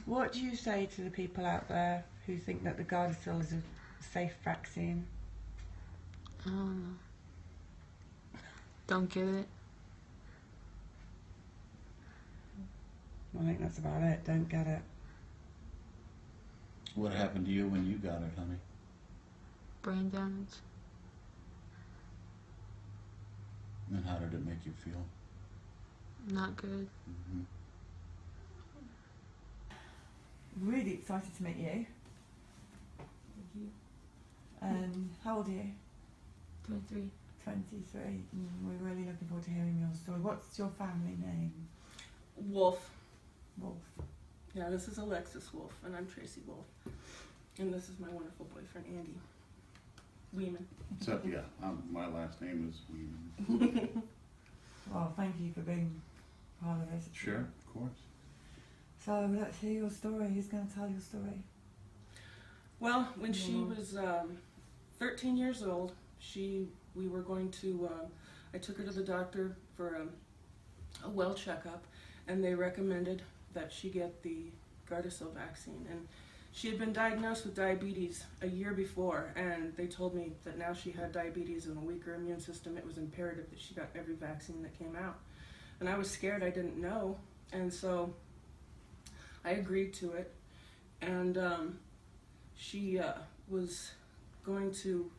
What do you say to the people out there who think that the Gardasil is a safe vaccine? Um, don't get it. I think that's about it. Don't get it. What happened to you when you got it, honey? Brain damage. And how did it make you feel? Not good. Mm-hmm. Really excited to meet you. Thank you. How old are you? 23. 23. We're really looking forward to hearing your story. What's your family name? Wolf. Wolf. Yeah, this is Alexis Wolf, and I'm Tracy Wolf. And this is my wonderful boyfriend, Andy Weeman. So, yeah, my last name is Weeman. Well, thank you for being part of it. Sure, of course. So let's hear your story. Who's going to tell your story? Well, when she was 13 years old, we were going to, I took her to the doctor for a well checkup, and they recommended that she get the Gardasil vaccine. And she had been diagnosed with diabetes a year before, and they told me that now she had diabetes and a weaker immune system. It was imperative that she got every vaccine that came out. And I was scared, I didn't know, and so I agreed to it. And she was going to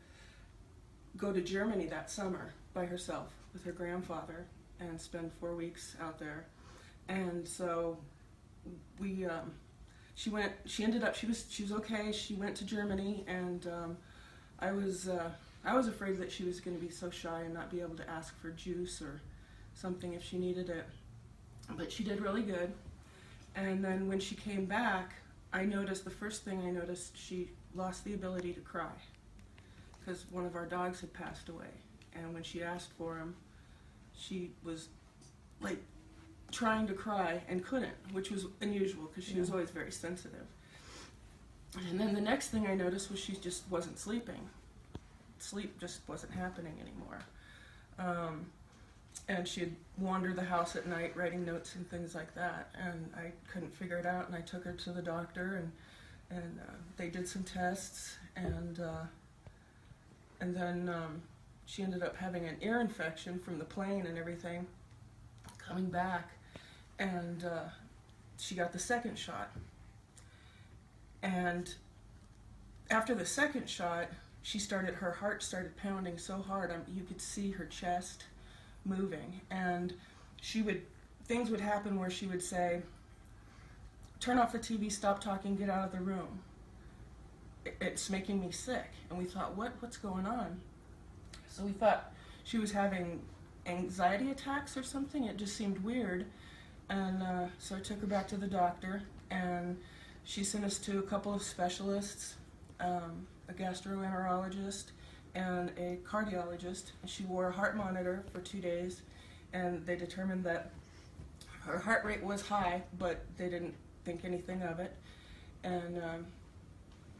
go to Germany that summer by herself with her grandfather and spend 4 weeks out there. And so she was okay. She went to Germany, and I was afraid that she was going to be so shy and not be able to ask for juice or something if she needed it. But she did really good. And then when she came back, the first thing I noticed, she lost the ability to cry because one of our dogs had passed away. And when she asked for him, she was like trying to cry and couldn't, which was unusual because she was always very sensitive. And then the next thing I noticed was she just wasn't sleeping. Sleep just wasn't happening anymore. And she'd wander the house at night writing notes and things like that, and I couldn't figure it out, and I took her to the doctor, and they did some tests, and then she ended up having an ear infection from the plane and everything, coming back, and she got the second shot. And after the second shot, her heart started pounding so hard, you could see her chest moving, and things would happen where she would say, "Turn off the TV, stop talking, get out of the room. It's making me sick." And we thought, what's going on? So we thought she was having anxiety attacks or something. It just seemed weird. And so I took her back to the doctor, and she sent us to a couple of specialists, a gastroenterologist and a cardiologist. She wore a heart monitor for 2 days, and they determined that her heart rate was high, but they didn't think anything of it, and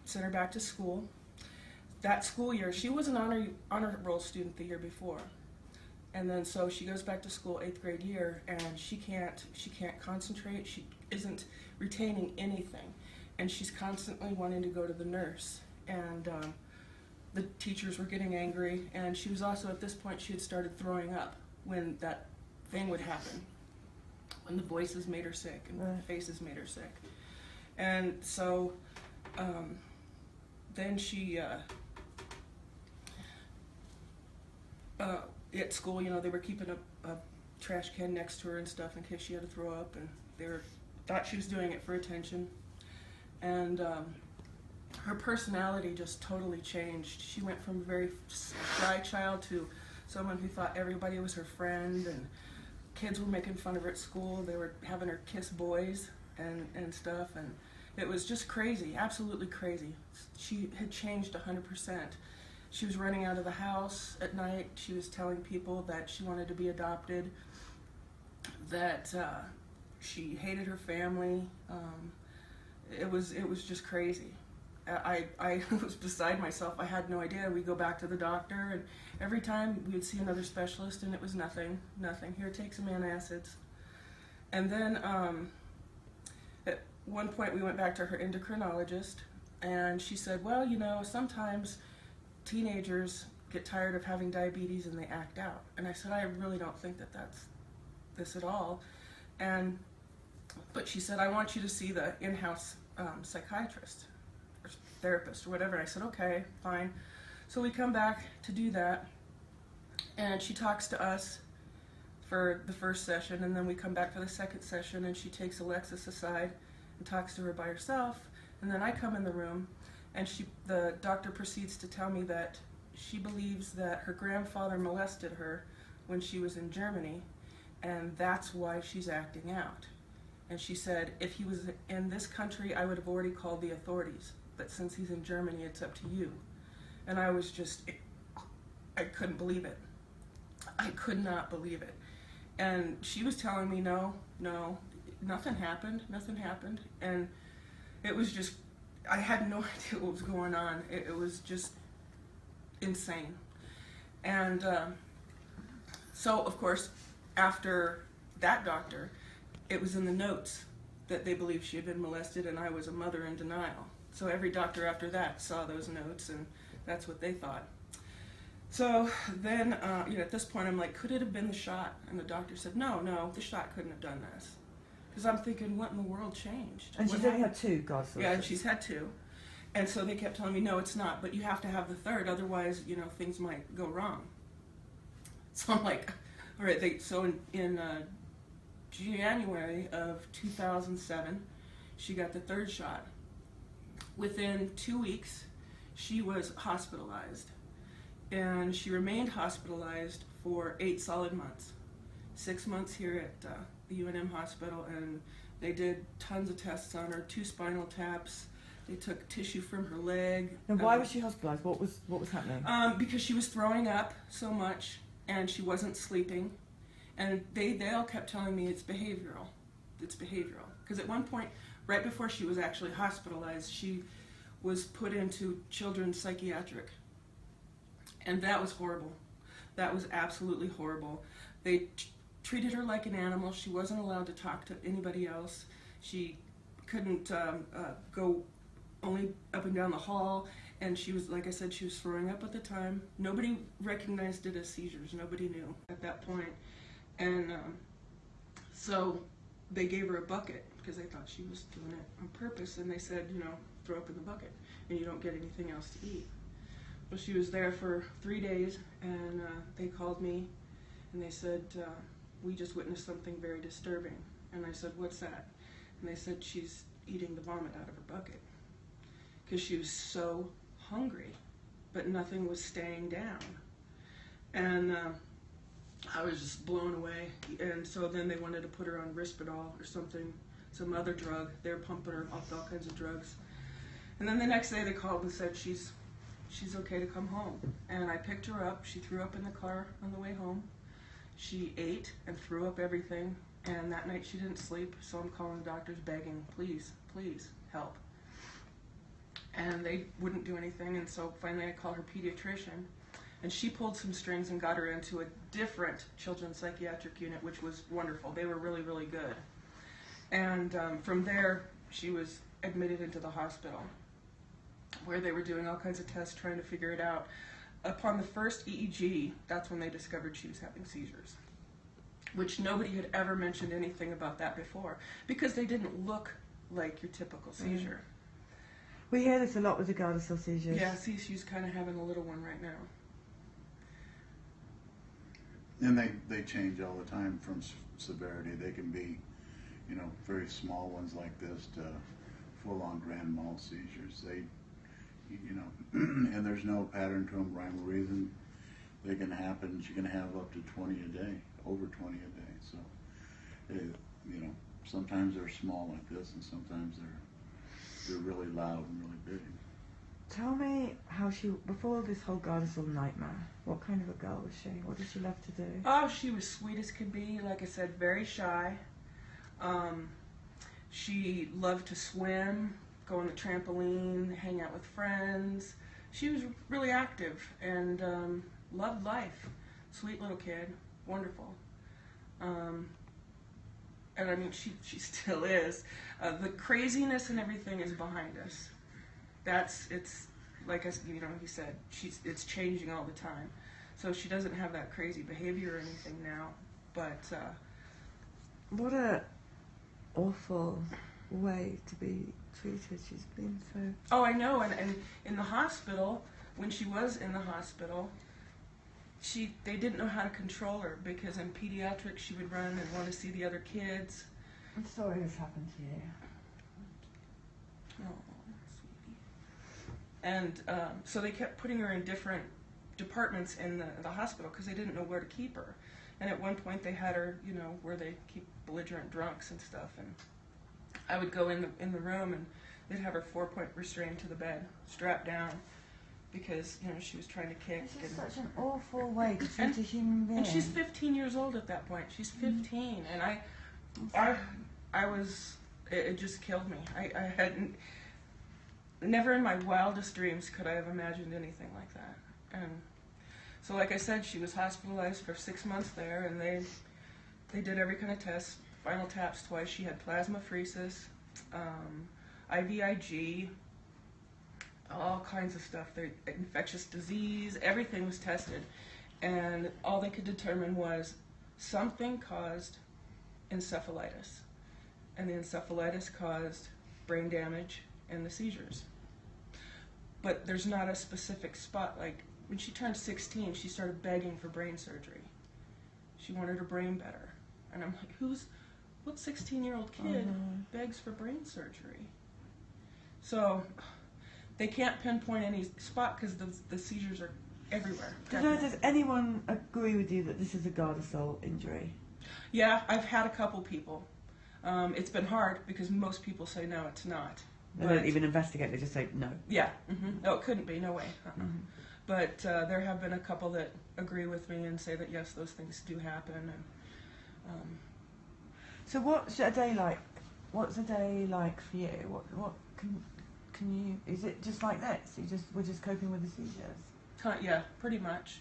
sent her back to school. That school year, she was an honor roll student the year before, and then so she goes back to school 8th grade year, and she can't concentrate. She isn't retaining anything, and she's constantly wanting to go to the nurse, and the teachers were getting angry, and she was also, at this point, she had started throwing up when that thing would happen, when the voices made her sick and the faces made her sick. And so then she, at school, they were keeping a trash can next to her and stuff in case she had to throw up, and they thought she was doing it for attention. And her personality just totally changed. She went from a very shy child to someone who thought everybody was her friend, and kids were making fun of her at school. They were having her kiss boys and stuff, and it was just crazy, absolutely crazy. She had changed 100%. She was running out of the house at night. She was telling people that she wanted to be adopted, that she hated her family. It was just crazy. I was beside myself. I had no idea. We'd go back to the doctor, and every time we'd see another specialist, and it was nothing. Here, take some antacids. And then one point we went back to her endocrinologist, and she said, well, you know, sometimes teenagers get tired of having diabetes and they act out. And I said, I really don't think that that's this at all. But she said, I want you to see the in-house psychiatrist or therapist or whatever. And I said, okay, fine. So we come back to do that, and she talks to us for the first session, and then we come back for the second session, and she takes Alexis aside and talks to her by herself. And then I come in the room, and the doctor proceeds to tell me that she believes that her grandfather molested her when she was in Germany, and that's why she's acting out. And she said, if he was in this country, I would have already called the authorities, but since he's in Germany, it's up to you. And I was just, I couldn't believe it. I could not believe it. And she was telling me, no, nothing happened. And it was just, I had no idea what was going on. It was just insane. And so, of course, after that doctor, it was in the notes that they believed she had been molested, and I was a mother in denial. So every doctor after that saw those notes, and that's what they thought. So then, at this point, I'm like, could it have been the shot? And the doctor said, no, the shot couldn't have done this. Because I'm thinking, what in the world changed? And What she's only happened? had 2 God sources. Yeah, and she's had 2. And so they kept telling me, no, it's not, but you have to have the third, otherwise, things might go wrong. So I'm like, all right, so in January of 2007, she got the 3rd shot. Within 2 weeks, she was hospitalized. And she remained hospitalized for 8 solid months. 6 months here at the UNM hospital, and they did tons of tests on her, 2 spinal taps. They took tissue from her leg. And why was she hospitalised? What was happening? Because she was throwing up so much, and she wasn't sleeping. And they all kept telling me it's behavioral. It's behavioral. Because at one point, right before she was actually hospitalized, she was put into children's psychiatric. And that was horrible. That was absolutely horrible. They treated her like an animal. She wasn't allowed to talk to anybody else. She couldn't go only up and down the hall. And she was, like I said, she was throwing up at the time. Nobody recognized it as seizures. Nobody knew at that point. And so they gave her a bucket because they thought she was doing it on purpose. And they said, throw up in the bucket and you don't get anything else to eat. Well, she was there for 3 days, and they called me, and they said, we just witnessed something very disturbing. And I said, what's that? And they said, she's eating the vomit out of her bucket, because she was so hungry, but nothing was staying down. And I was just blown away. And so then they wanted to put her on Risperdal or something, some other drug. They were pumping her off all kinds of drugs. And then the next day they called and said, she's okay to come home. And I picked her up. She threw up in the car on the way home. She ate and threw up everything. And that night she didn't sleep, so I'm calling doctors begging, please, help. And they wouldn't do anything, and so finally I called her pediatrician. And she pulled some strings and got her into a different children's psychiatric unit, which was wonderful. They were really, really good. And from there, she was admitted into the hospital, where they were doing all kinds of tests trying to figure it out. Upon the first EEG, that's when they discovered she was having seizures, which nobody had ever mentioned anything about that before, because they didn't look like your typical seizure. We hear this a lot with the Gardasil seizures. Yeah, see, she's kind of having a little one right now. And they change all the time from severity. They can be, very small ones like this to full-on grand mal seizures. And there's no pattern to them, rhyme or reason. They can happen. She can have up to 20 a day, over 20 a day. So, sometimes they're small like this, and sometimes they're really loud and really big. Tell me how before this whole Gardasil nightmare, what kind of a girl was she? What did she love to do? Oh, she was sweet as could be. Like I said, very shy. She loved to swim, go on the trampoline, hang out with friends. She was really active and loved life. Sweet little kid, wonderful. and I mean, she still is. The craziness and everything is behind us. It's like he said, it's changing all the time. So she doesn't have that crazy behavior or anything now. But What a awful way to be treated. She's been so... oh, I know. And in the hospital, when she was in the hospital, they didn't know how to control her, because in pediatrics she would run and want to see the other kids. I'm sorry this happened to you. Oh, sweetie. And so they kept putting her in different departments in the hospital because they didn't know where to keep her. And at one point they had her, where they keep belligerent drunks and stuff. And I would go in the room, and they'd have her 4-point restrained to the bed, strapped down, because she was trying to kick. This is such an awful way to treat a human being. And she's 15 years old at that point. She's 15, and I was. It just killed me. I hadn't. Never in my wildest dreams could I have imagined anything like that. And so, like I said, she was hospitalized for 6 months there, and they did every kind of test. Final taps twice. She had plasmapheresis, IVIG, all kinds of stuff. Infectious disease, everything was tested, and all they could determine was something caused encephalitis, and the encephalitis caused brain damage and the seizures. But there's not a specific spot. Like when she turned 16, she started begging for brain surgery. She wanted her brain better, and I'm like, what 16-year-old kid begs for brain surgery? So they can't pinpoint any spot because the seizures are everywhere. Does anyone agree with you that this is a Gardasil injury? Yeah, I've had a couple people. It's been hard because most people say no, it's not. They don't even investigate, they just say no. Yeah. No, it couldn't be. No way. But there have been a couple that agree with me and say that yes, those things do happen. And so what's a day like? What's a day like for you? What can you? Is it just like this? We're just coping with the seizures? Yeah, pretty much.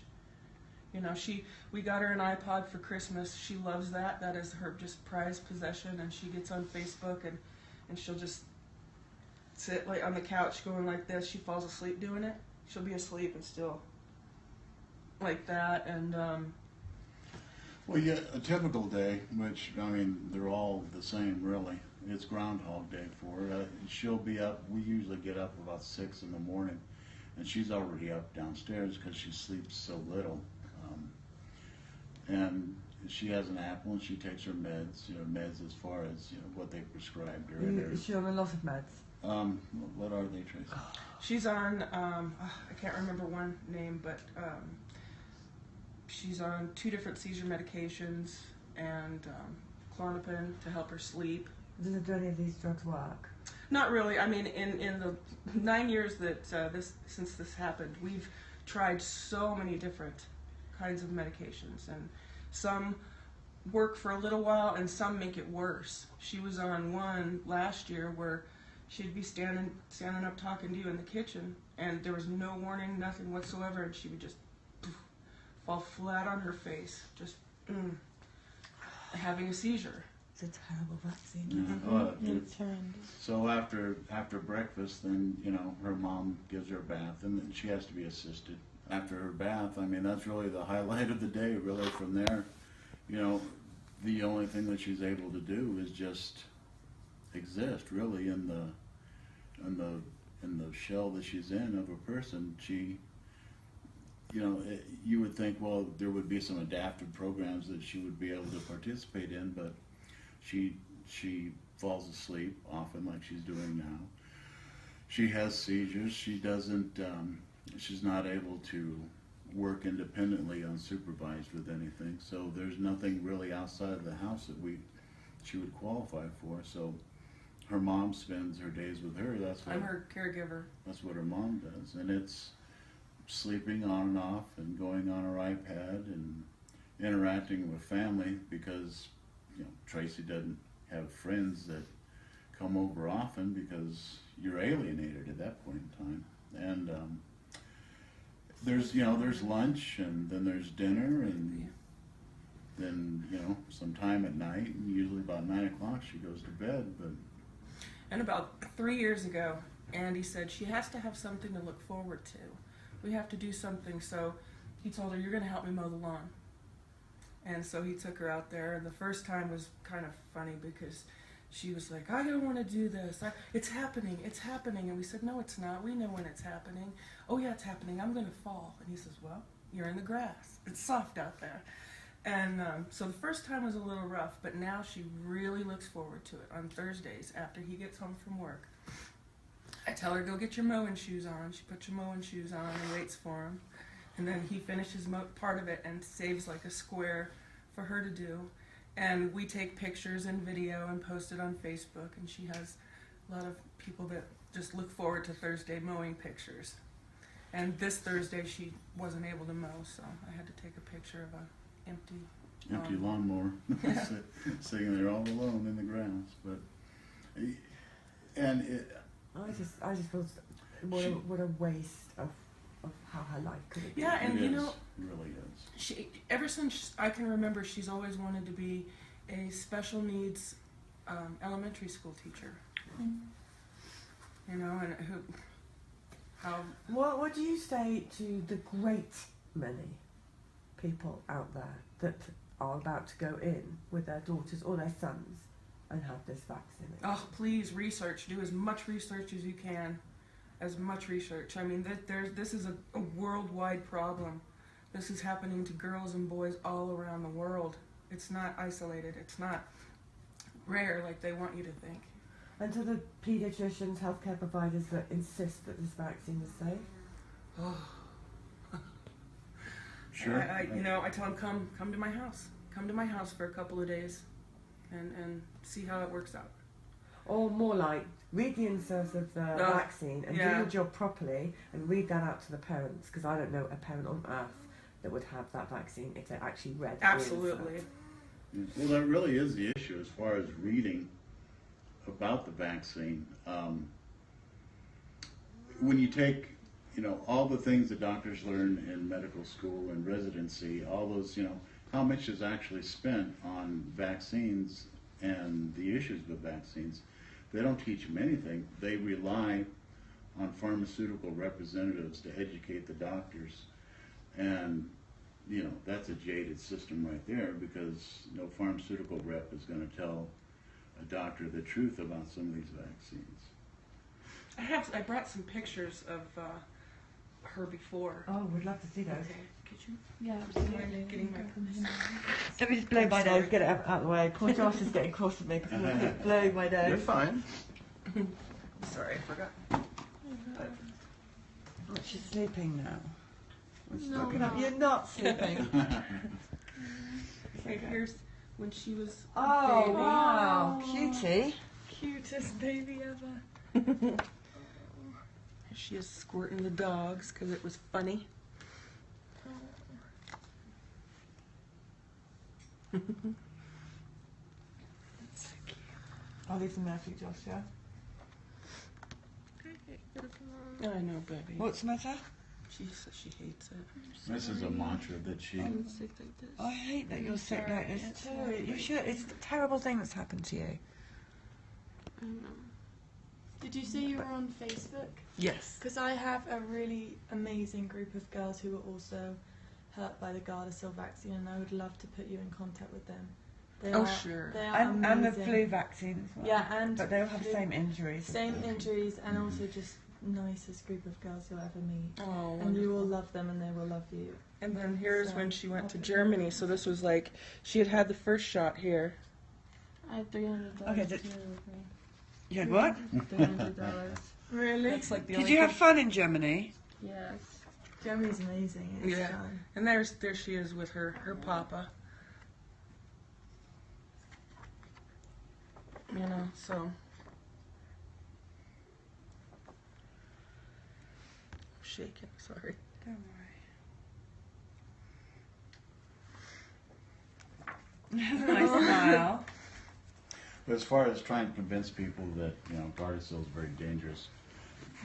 We got her an iPod for Christmas. She loves that. That is her just prized possession. And she gets on Facebook and she'll just sit like on the couch going like this. She falls asleep doing it. She'll be asleep and still like that. And well, yeah, a typical day, which they're all the same really. It's Groundhog Day for her. She'll be up. We usually get up about 6 in the morning, and she's already up downstairs because she sleeps so little. And she has an apple, and she takes her meds. Meds as far as what they prescribed her. Is she on a lot of meds? What are they, Tracy? she's on. I can't remember one name, but she's on 2 different seizure medications and Klonopin to help her sleep. Do any of these drugs work? Not really. I mean, in the 9 years that since this happened, we've tried so many different kinds of medications, and some work for a little while and some make it worse. She was on one last year where she'd be standing up talking to you in the kitchen, and there was no warning, nothing whatsoever, and she would just fall flat on her face, just having a seizure. It's a terrible vaccine. Yeah. It's horrendous. So after breakfast, then her mom gives her a bath, and then she has to be assisted. After her bath, that's really the highlight of the day. Really, from there, the only thing that she's able to do is just exist. Really, in the shell that she's in of a person. She, you would think, well, there would be some adaptive programs that she would be able to participate in, but she falls asleep often, like she's doing now. She has seizures. She doesn't. She's not able to work independently unsupervised with anything. So there's nothing really outside of the house that she would qualify for. So her mom spends her days with her. I'm her caregiver. That's what her mom does, and it's sleeping on and off and going on her iPad and interacting with family because Tracy doesn't have friends that come over often because you're alienated at that point in time. And there's lunch, and then there's dinner, and then, you know, sometime at night, and usually about 9 o'clock she goes to bed, but And about 3 years ago, Andy said she has to have something to look forward to. We have to do something. So he told her, "You're going to help me mow the lawn." And so he took her out there. And the first time was kind of funny because she was like, "I don't want to do this. It's happening. It's happening." And we said, "No, it's not. We know when it's happening." "Oh, yeah, it's happening. I'm going to fall." And he says, "Well, you're in the grass. It's soft out there." And so the first time was a little rough, but now she really looks forward to it. On Thursdays, after he gets home from work, I tell her, "Go get your mowing shoes on." She puts your mowing shoes on and waits for him. And then he finishes part of it and saves like a square for her to do. And we take pictures and video and post it on Facebook. And she has a lot of people that just look forward to Thursday mowing pictures. And this Thursday she wasn't able to mow, so I had to take a picture of a empty lawnmower sitting there all alone in the grass. But and it, I just feel what a waste of how her life could have been. Yeah, and it you is, know, really is. she, ever since I can remember, she's always wanted to be a special needs elementary school teacher. You know, and how. What do you say to the great many people out there that are about to go in with their daughters or their sons and have this vaccine? Oh, please research. Do as much research as you can. As much research. I mean, this is a worldwide problem. This is happening to girls and boys all around the world. It's not isolated. It's not rare like they want you to think. And to the paediatricians, healthcare providers that insist that this vaccine is safe? Oh. Sure. I tell them, come to my house. Come to my house for a couple of days and see how it works out. Or more like, read the inserts of the vaccine and do your job properly and read that out to the parents, because I don't know a parent on earth that would have that vaccine if they actually read Absolutely. Yeah. Well, that really is the issue as far as reading about the vaccine. When you take, all the things that doctors learn in medical school and residency, all those, how much is actually spent on vaccines and the issues with vaccines, they don't teach them anything. They rely on pharmaceutical representatives to educate the doctors. And, that's a jaded system right there, because no pharmaceutical rep is going to tell a doctor the truth about some of these vaccines. I brought some pictures of her before. Oh, we'd love to see those. Okay, could you? Yeah, absolutely. Getting my- Let me just blow my sorry. nose, get it out of the way. Poor Josh is getting cross with me because I'm keep blowing my nose. You're fine. Sorry, I forgot. Oh, she's sleeping now. No, Looking up, you're not sleeping. Okay, here's when she was a Oh, baby. wow. Cutie. cutest baby ever. She is squirting the dogs because it was funny. Oh, these are there for you, Josh, yeah? I know, baby. What's the matter? She says she hates it. This is a mantra that she. I'm sick like this. I hate that you're sick like this too. You should. It's a terrible thing that's happened to you. I know. Did you say you were on Facebook? Yes. Because I have a really amazing group of girls who were also hurt by the Gardasil vaccine, and I would love to put you in contact with them. They Oh, are, sure. They are And the amazing. flu vaccine as well. Yeah, and But they all have the flu- same injuries. Same injuries, and also just nicest group of girls you'll ever meet. Oh, And you will wonderful. love them, and they will love you. And then here's So, when she went to okay. Germany. So this was like, she had the first shot here. I had $300 Okay, to that- with me. You had what? $300. Really? That's like the Did only you have thing- fun in Germany? Yes. Germany's amazing. It's Yeah. fun. And there she is with her papa. So. Shaking, sorry. Don't worry. Nice smile. But as far as trying to convince people that, Gardasil is very dangerous,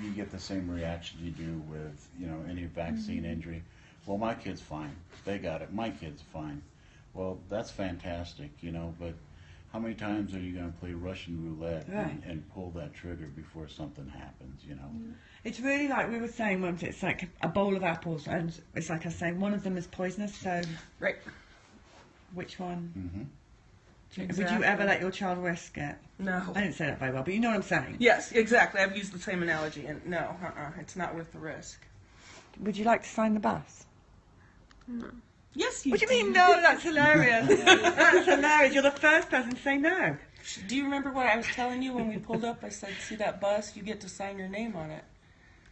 you get the same reaction you do with, any vaccine injury. Well, my kid's fine. They got it. My kid's fine. Well, that's fantastic, you know, but how many times are you going to play Russian roulette Right. and pull that trigger before something happens, you know? It's really like we were saying once, it's like a bowl of apples, and it's like I was saying, one of them is poisonous, so Right. which one? Mm-hmm. Would you Exactly. ever let your child risk it? No. I didn't say that very well, but you know what I'm saying. Yes, exactly. I've used the same analogy, and no, it's not worth the risk. Would you like to sign the bus? No. Yes, you What do you mean, no? That's hilarious. That's hilarious. You're the first person to say no. Do you remember what I was telling you when we pulled up? I said, see that bus? You get to sign your name on it.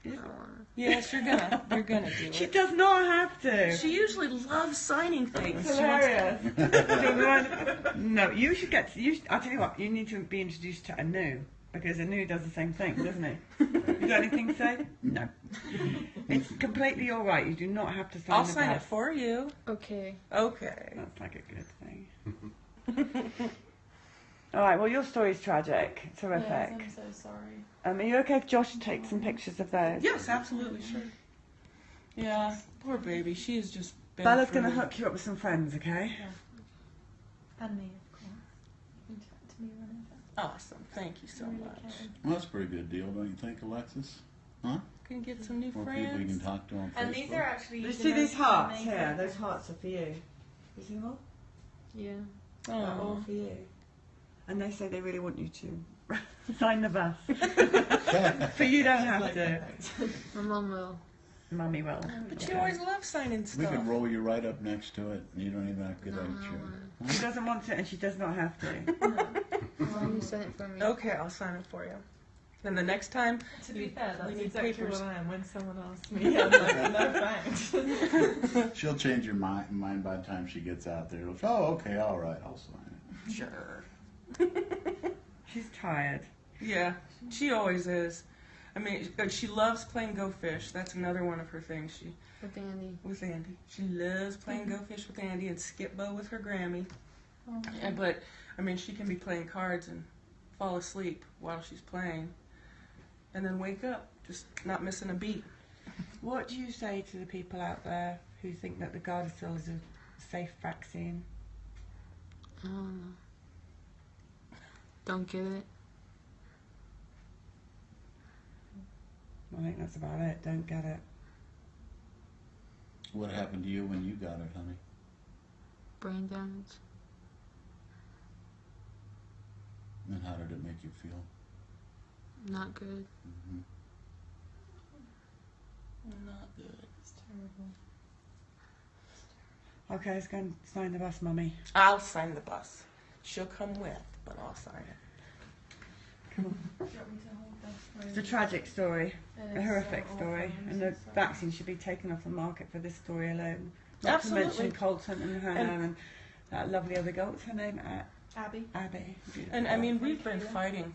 I don't wanna. Yes, you're gonna. You're gonna do She it. does not have to. She usually loves signing things. It's She wants- hilarious. No, you should get. I'll tell you what. You need to be introduced to Anu, because Anu does the same thing, doesn't he? You got anything to say? No. It's completely all right. You do not have to sign. I'll the sign it bus. for you. Okay. Okay. That's like a good thing. All right. Well, your story's tragic. Terrific. Yes, I'm so sorry. Are you okay if Josh takes some pictures of those? Yes, absolutely, sure. Yeah, poor baby. She has just been Bella's through- going to hook you up with some friends, okay? And me, of course. You can chat to me whenever. Awesome. Thank you so You really much. can. Well, that's a pretty good deal, don't you think, Alexis? Can get some new More people you can friends. talk to on And these Facebook. are actually. You the see these most hearts amazing- here? Those hearts are for you. You see them all? Yeah. They're all Oh. for you. And they say they really want you to sign the bus. But you don't have to. My mom will. Mummy will. But you always love signing We stuff. could roll you right up next to it, and you don't even have to get No, out of I the don't chair. wanna. She doesn't want to, and she does not have to. Why don't you sign it for me? Okay, I'll sign it for you. Then the next time, To be fair, we that's need exactly papers. what I am when someone asks me. I'm like, no thanks. She'll change her mind by the time she gets out there. She'll, oh, okay, all right, I'll sign it. sure. She's tired. Yeah, she always is. I mean, she loves playing Go Fish. That's another one of her things. She With Andy. with Andy. She loves playing Go Fish with Andy and Skip Bo with her Grammy. Oh. But I mean, she can be playing cards and fall asleep while she's playing, and then wake up just not missing a beat. What do you say to the people out there who think that the Gardasil is a safe vaccine? I don't know. Don't get it. I think that's about it. Don't get it. What happened to you when you got it, honey? Brain damage. And how did it make you feel? Not good. Mm-hmm. Not good. It's terrible. Okay, let's go and sign the bus, Mummy. I'll sign the bus. She'll come with, but I'll sign it. Do you want me to hold this? It's a tragic story, It a is horrific so story, awful, I'm and so the sorry. vaccine should be taken off the market for this story alone. Not Absolutely. to mention Colton and Hannah and that lovely other girl. What's her name? Abby. Abby. Beautiful. And I mean, we've been fighting.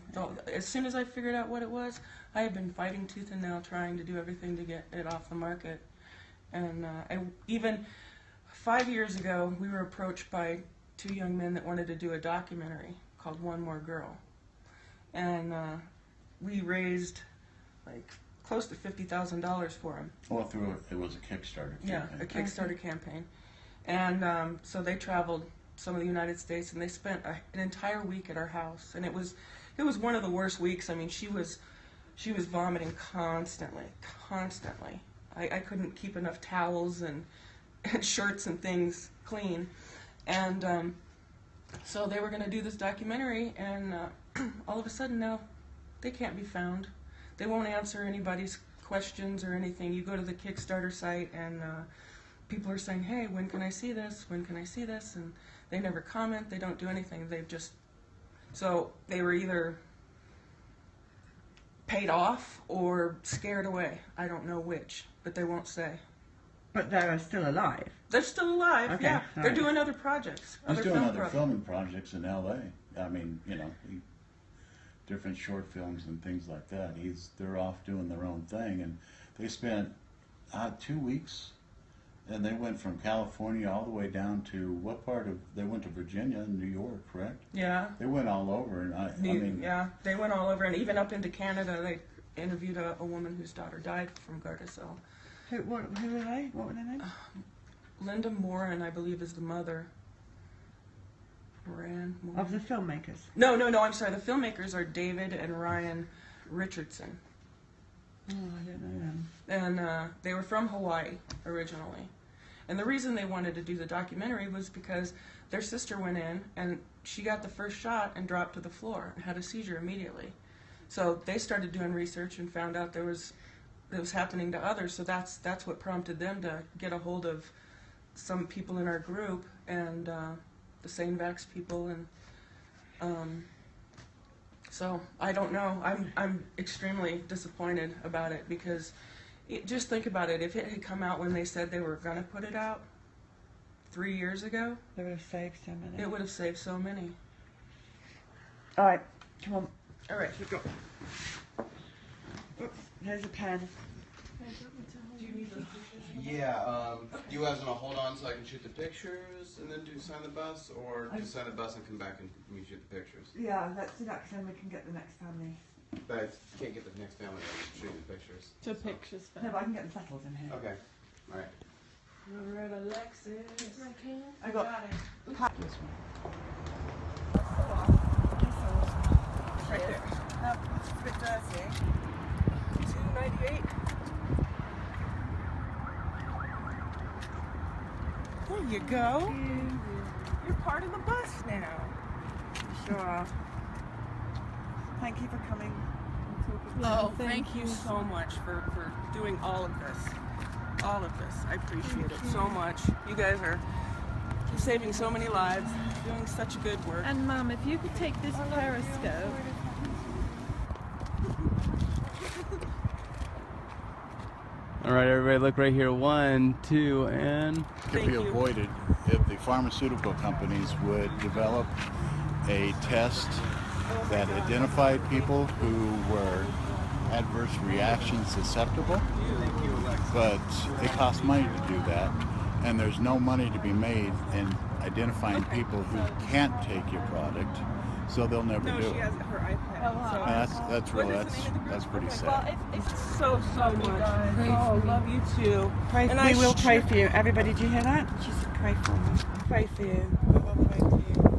As soon as I figured out what it was, I have been fighting tooth and nail, trying to do everything to get it off the market. And even 5 years ago, we were approached by two young men that wanted to do a documentary called One More Girl. And we raised like close to $50,000 for them. Well, it was a Kickstarter. Yeah, a campaign. Kickstarter campaign. And so they traveled some of the United States, and they spent an entire week at our house. And it was one of the worst weeks. I mean, she was vomiting constantly. I couldn't keep enough towels and shirts and things clean. And so they were going to do this documentary, and all of a sudden now they can't be found. They won't answer anybody's questions or anything. You go to the Kickstarter site, and people are saying, hey, when can I see this? When can I see this? And they never comment. They don't do anything. So they were either paid off or scared away. I don't know which, but they won't say. But they're still alive. They're still alive, Okay, yeah. all They're right. doing other projects. He's doing film other pro- filming projects in L.A. I mean, different short films and things like that. They're off doing their own thing, and they spent 2 weeks, and they went from California all the way down to what part of? They went to Virginia and New York, correct? Yeah. They went all over, and I mean, Yeah, they went all over, and even up into Canada. They interviewed a woman whose daughter died from Gardasil. Who were they? What were their names? Linda Moran, I believe, is the mother. Moran. Of the filmmakers. No, I'm sorry. The filmmakers are David and Ryan Richardson. Oh, I don't know them. And they were from Hawaii originally. And the reason they wanted to do the documentary was because their sister went in and she got the first shot and dropped to the floor and had a seizure immediately. So they started doing research and found out it was happening to others. So that's what prompted them to get a hold of some people in our group and the Sane Vax people. And so I don't know. I'm extremely disappointed about it because just think about it. If it had come out when they said they were going to put it out 3 years ago, They would have saved so many. it would have saved so many. All right, come on. All right. We've got. Oops, here's a pen. Do you need those pictures? Yeah, do you guys want to hold on so I can shoot the pictures and then do sign the bus, or just sign the bus and come back and we shoot the pictures? Yeah, let's do that because then we can get the next family. But I can't get the next family to shoot the pictures. To pictures No, but I can get them settled in here. Okay, all right. Loretta Alexis. I got it. Pat this one. Right there. It's a bit dirty. 298. There you go. You're part of the bus now. Sure. Thank you for coming. Oh, thank you so much for doing all of this. All of this. I appreciate it so much. You guys are saving so many lives, doing such good work. And Mum, if you could take this periscope. All right, everybody, look right here. 1, 2, and Could Thank be you. avoided if the pharmaceutical companies would develop a test that identified people who were adverse reaction susceptible. But it costs money to do that, and there's no money to be made in identifying people who can't take your product, so they'll never No, do she it. has her iPad. So And that's really What is the name of the group? that's pretty Well, sad. it's so much. Oh, love you too. Pray, And we I will pray sure- for you. Everybody, do you hear that? She said pray for me. Pray for you. We will pray for you.